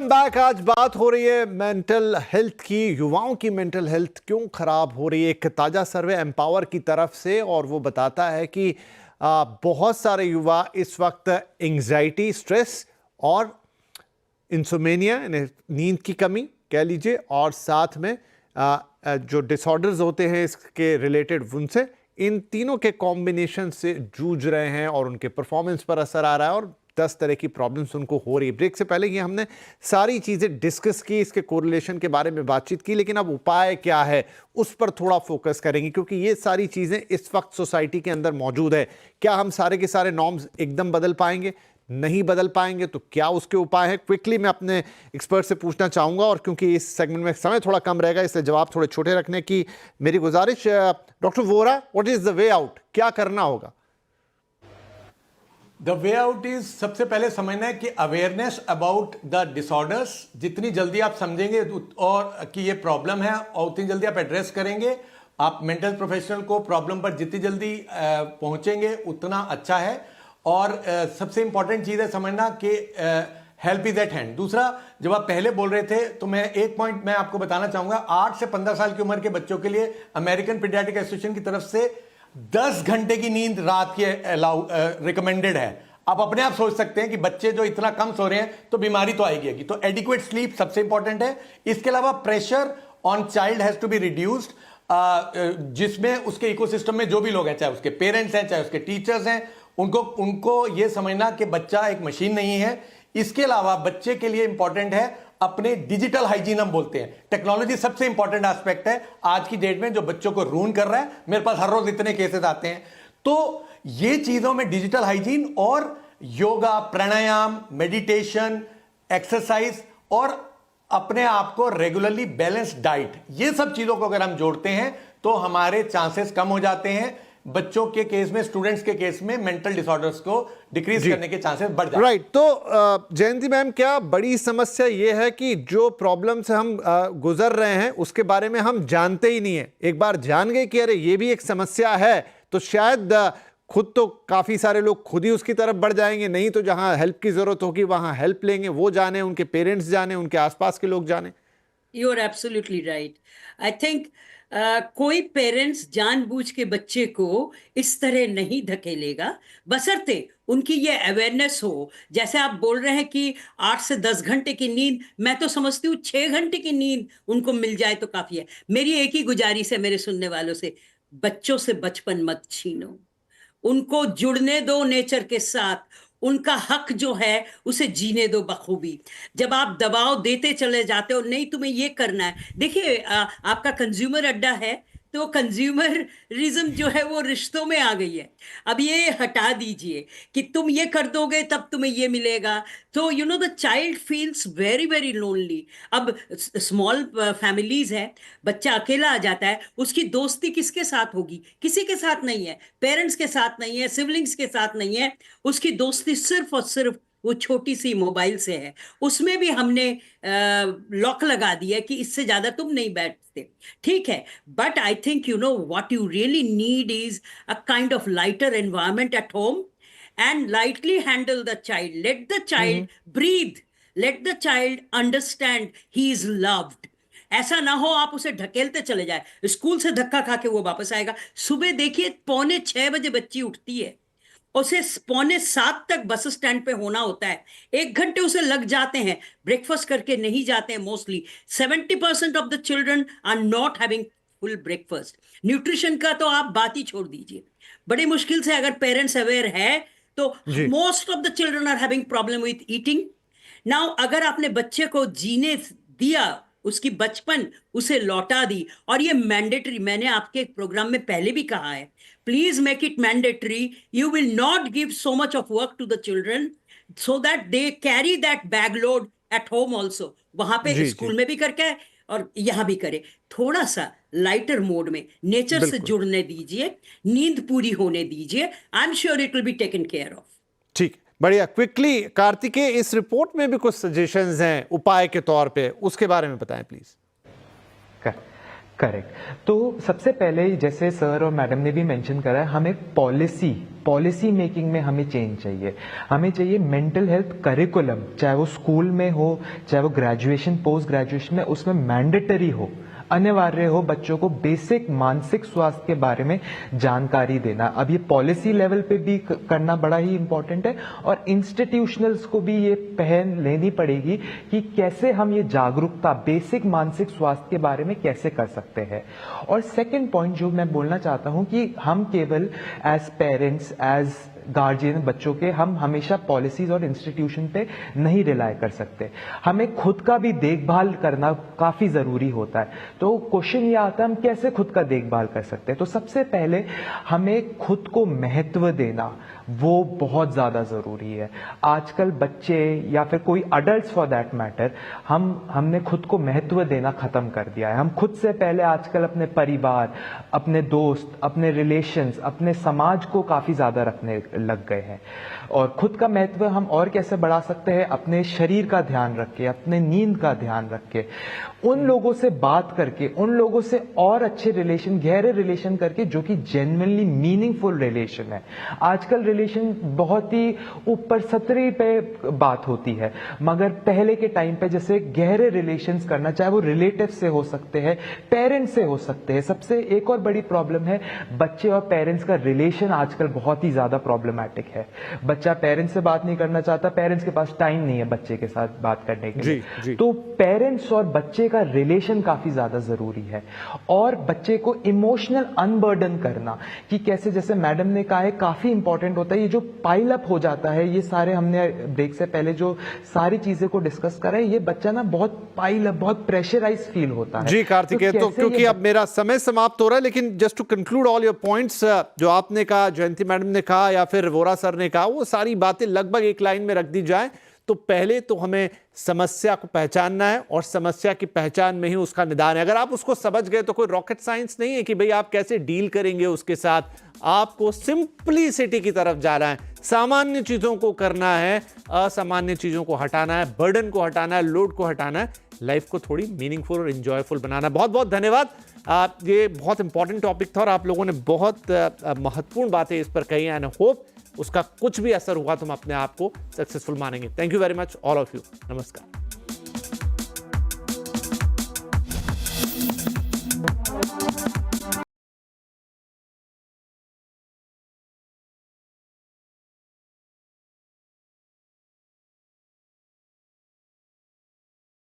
Welcome back. आज बात हो रही है मेंटल हेल्थ की। युवाओं की मेंटल हेल्थ क्यों खराब हो रही है। एक ताजा सर्वे एम्पावर की तरफ से, और वो बताता है कि बहुत सारे युवा इस वक्त एंजाइटी, स्ट्रेस और इंसोमेनिया, नींद की कमी कह लीजिए, और साथ में जो डिसऑर्डर्स होते हैं इसके रिलेटेड, उनसे इन तीनों के कॉम्बिनेशन से जूझ रहे हैं और उनके परफॉर्मेंस पर असर आ रहा है और 10 तरह की प्रॉब्लम्स उनको हो रही है। ब्रेक से पहले ये हमने सारी चीज़ें डिस्कस की, इसके कोरिलेशन के बारे में बातचीत की, लेकिन अब उपाय क्या है उस पर थोड़ा फोकस करेंगे, क्योंकि ये सारी चीज़ें इस वक्त सोसाइटी के अंदर मौजूद है। क्या हम सारे के सारे नॉर्म्स एकदम बदल पाएंगे? नहीं बदल पाएंगे तो क्या उसके उपाय है? क्विकली मैं अपने एक्सपर्ट से पूछना चाहूंगा, और क्योंकि इस सेगमेंट में समय थोड़ा कम रहेगा इसलिए जवाब थोड़े छोटे रखने की मेरी गुजारिश। Doctor Vora, what is the way out? क्या करना होगा? द वे आउट इज, सबसे पहले समझना है कि अवेयरनेस अबाउट द डिसऑर्डर्स जितनी जल्दी आप समझेंगे और कि ये प्रॉब्लम है और उतनी जल्दी आप एड्रेस करेंगे, आप मेंटल प्रोफेशनल को प्रॉब्लम पर जितनी जल्दी पहुंचेंगे उतना अच्छा है। और सबसे इंपॉर्टेंट चीज़ है समझना कि हेल्प इज एट हैंड। दूसरा, जब आप पहले बोल रहे थे तो मैं एक पॉइंट मैं आपको बताना चाहूंगा। 8 से 15 साल की उम्र के बच्चों के लिए अमेरिकन पीडियाट्रिक एसोसिएशन की तरफ से 10 घंटे की नींद रात की रिकमेंडेड है। आप अपने आप सोच सकते हैं कि बच्चे जो इतना कम सो रहे हैं तो बीमारी तो आएगी। तो एडिक्वेट स्लीप सबसे इंपॉर्टेंट है। इसके अलावा pressure on child has to be reduced, जिसमें उसके इकोसिस्टम में जो भी लोग हैं, चाहे उसके पेरेंट्स हैं, चाहे उसके टीचर्स हैं, उनको ये समझना कि बच्चा एक मशीन नहीं है। इसके अलावा बच्चे के लिए इंपॉर्टेंट है अपने डिजिटल हाइजीन, हम बोलते हैं टेक्नोलॉजी सबसे इंपॉर्टेंट एस्पेक्ट है आज की डेट में जो बच्चों को रूइन कर रहा है। मेरे पास हर रोज इतने केसेस आते हैं। तो ये चीजों में डिजिटल हाइजीन और योगा, प्राणायाम, मेडिटेशन, एक्सरसाइज और अपने आप को रेगुलरली बैलेंस्ड डाइट, ये सब चीजों को अगर हम जोड़ते हैं तो हमारे चांसेस कम हो जाते हैं। बच्चों के केस में, स्टूडेंट्स के केस में मेंटल डिसऑर्डर्स को डिक्रीज करने के चांसेस बढ़ जाते हैं। राइट। तो जयंती मैम, क्या बड़ी समस्या यह है कि जो प्रॉब्लम से हम गुजर रहे हैं उसके बारे में हम जानते ही नहीं है? एक बार जान गए कि अरे ये भी एक समस्या है तो शायद खुद तो काफी सारे लोग खुद ही उसकी तरफ बढ़ जाएंगे, नहीं तो जहां हेल्प की जरूरत होगी वहां हेल्प लेंगे, वो जाने, उनके पेरेंट्स जाने, उनके आसपास के लोग जाने। You are absolutely right. I think कोई पेरेंट्स जानबूझ के बच्चे को इस तरह नहीं धकेलेगा, बशर्ते उनकी ये अवेयरनेस हो। जैसे आप बोल रहे हैं कि 8 से 10 घंटे की नींद, मैं तो समझती हूँ 6 घंटे की नींद उनको मिल जाए तो काफी है। मेरी एक ही गुजारिश है मेरे सुनने वालों से, बच्चों से बचपन मत छीनो, उनको जुड़ने दो नेचर के साथ। उनका हक जो है उसे जीने दो बखूबी। जब आप दबाव देते चले जाते हो, नहीं तुम्हें ये करना है, देखिए आपका कंज्यूमर अड्डा है तो कंज्यूमरिज्म जो है वो रिश्तों में आ गई है। अब ये हटा दीजिए कि तुम ये कर दोगे तब तुम्हें ये मिलेगा, तो you know the child feels very very lonely. अब स्मॉल फैमिलीज है, बच्चा अकेला आ जाता है, उसकी दोस्ती किसके साथ होगी? किसी के साथ नहीं है, पेरेंट्स के साथ नहीं है, सिबलिंग्स के साथ नहीं है, उसकी दोस्ती सिर्फ और सिर्फ वो छोटी सी मोबाइल से है। उसमें भी हमने लॉक लगा दिया कि इससे ज्यादा तुम नहीं बैठते। ठीक है, but I think you know what you really need is a kind of lighter environment at home and lightly handle the child. Let the child breathe. Let the child understand he is loved. ऐसा ना हो आप उसे ढकेलते चले जाए, school से धक्का खा के वो वापस आएगा। सुबह देखिए 6:45 बच्ची उठती है, उसे 6:45 तक बस स्टैंड पे होना होता है। 1 घंटे उसे लग जाते हैं, ब्रेकफास्ट करके नहीं जाते हैं। Mostly 70% of the children are not having full breakfast. Nutrition का तो आप बात ही छोड़ दीजिए। बड़ी मुश्किल से अगर पेरेंट्स अवेयर है तो most of the children are having problem with eating. Now अगर आपने बच्चे को जीने दिया, उसकी बचपन उसे लौटा दी, और ये मैंडेटरी, मैंने आपके प्रोग्राम में पहले भी कहा है, please make it mandatory. You will not give so much of work to the children so that they carry that bag load at home also. वहां पे स्कूल में भी करके और यहां भी करे। थोड़ा सा लाइटर मोड में नेचर से जुड़ने दीजिए, नींद पूरी होने दीजिए। I am sure it will be taken care of. ठीक, बढ़िया। क्विकली कार्तिकेय, इस रिपोर्ट में भी कुछ सजेशंस हैं उपाय के तौर पे, उसके बारे में बताएं प्लीज। करेक्ट। तो सबसे पहले जैसे सर और मैडम ने भी मेंशन करा है, हमें पॉलिसी मेकिंग में हमें चेंज चाहिए। हमें चाहिए मेंटल हेल्थ करिकुलम, चाहे वो स्कूल में हो, चाहे वो ग्रेजुएशन पोस्ट ग्रेजुएशन में, उसमें मैंडेटरी हो, अनिवार्य हो बच्चों को बेसिक मानसिक स्वास्थ्य के बारे में जानकारी देना। अब ये पॉलिसी लेवल पे भी करना बड़ा ही इंपॉर्टेंट है, और इंस्टीट्यूशनल्स को भी ये पहल लेनी पड़ेगी कि कैसे हम ये जागरूकता बेसिक मानसिक स्वास्थ्य के बारे में कैसे कर सकते हैं। और सेकंड पॉइंट जो मैं बोलना चाहता हूं कि हम केवल एज पेरेंट्स, एज गार्जियन बच्चों के, हम हमेशा पॉलिसीज और इंस्टीट्यूशन पे नहीं रिलाय कर सकते। हमें खुद का भी देखभाल करना काफी जरूरी होता है। तो क्वेश्चन ये आता है हम कैसे खुद का देखभाल कर सकते हैं। तो सबसे पहले हमें खुद को महत्व देना, वो बहुत ज्यादा जरूरी है। आजकल बच्चे या फिर कोई अडल्ट फॉर दैट मैटर, हमने खुद को महत्व देना खत्म कर दिया है। हम खुद से पहले आजकल अपने परिवार, अपने दोस्त, अपने रिलेशंस, अपने समाज को काफी ज्यादा रखने लग गए हैं। और खुद का महत्व हम और कैसे बढ़ा सकते हैं? अपने शरीर का ध्यान रख के, अपने नींद का ध्यान रख के, उन लोगों से बात करके, उन लोगों से और अच्छे रिलेशन, गहरे रिलेशन करके, जो कि जेन्युइनली मीनिंगफुल रिलेशन है। आजकल रिलेशन बहुत ही ऊपर सतरी पे बात होती है, मगर पहले के टाइम पे जैसे गहरे रिलेशंस करना, चाहे वो रिलेटिव से हो सकते हैं, पेरेंट्स से हो सकते हैं। सबसे एक और बड़ी प्रॉब्लम है, बच्चे और पेरेंट्स का रिलेशन आजकल बहुत ही ज्यादा प्रॉब्लमैटिक है। बच्चा पेरेंट्स से बात नहीं करना चाहता, पेरेंट्स के पास टाइम नहीं है बच्चे के साथ बात करने के लिए। तो पेरेंट्स और बच्चे का रिलेशन काफी ज्यादा जरूरी है। और बच्चे को इमोशनल अनबर्डन करना, कि कैसे, जैसे मैडम ने कहा है, काफी इंपॉर्टेंट होता है। ये जो पाइल अप हो जाता है, ये सारे हमने ब्रेक से पहले जो सारी चीजें को डिस्कस करा है, ये बच्चा ना बहुत पाइल अप, बहुत प्रेशराइज फील होता है। जी कार्तिकेय, तो क्योंकि अब मेरा समय समाप्त हो रहा है, लेकिन just to conclude all your points, जो आपने कहा, जयंती मैडम ने कहा या फिर वोरा सर ने कहा, वो सारी बातें लगभग एक लाइन में रख दी जाए तो पहले तो हमें समस्या को पहचानना है, और समस्या की पहचान में ही उसका निदान है। अगर आप उसको समझ गए तो कोई रॉकेट साइंस नहीं है कि भाई आप कैसे डील करेंगे उसके साथ। आपको सिंपलिसिटी की तरफ जाना है, सामान्य चीजों को करना है, असामान्य चीजों को हटाना है, बर्डन को हटाना है, लोड को हटाना है, लाइफ को थोड़ी मीनिंगफुल और एंजॉयफुल बनाना। बहुत बहुत धन्यवाद। ये बहुत इंपॉर्टेंट टॉपिक था और आप लोगों ने बहुत महत्वपूर्ण बातें इस पर कही, एंड होप उसका कुछ भी असर हुआ तो हम अपने आप को सक्सेसफुल मानेंगे। Thank you very much all of you. नमस्कार।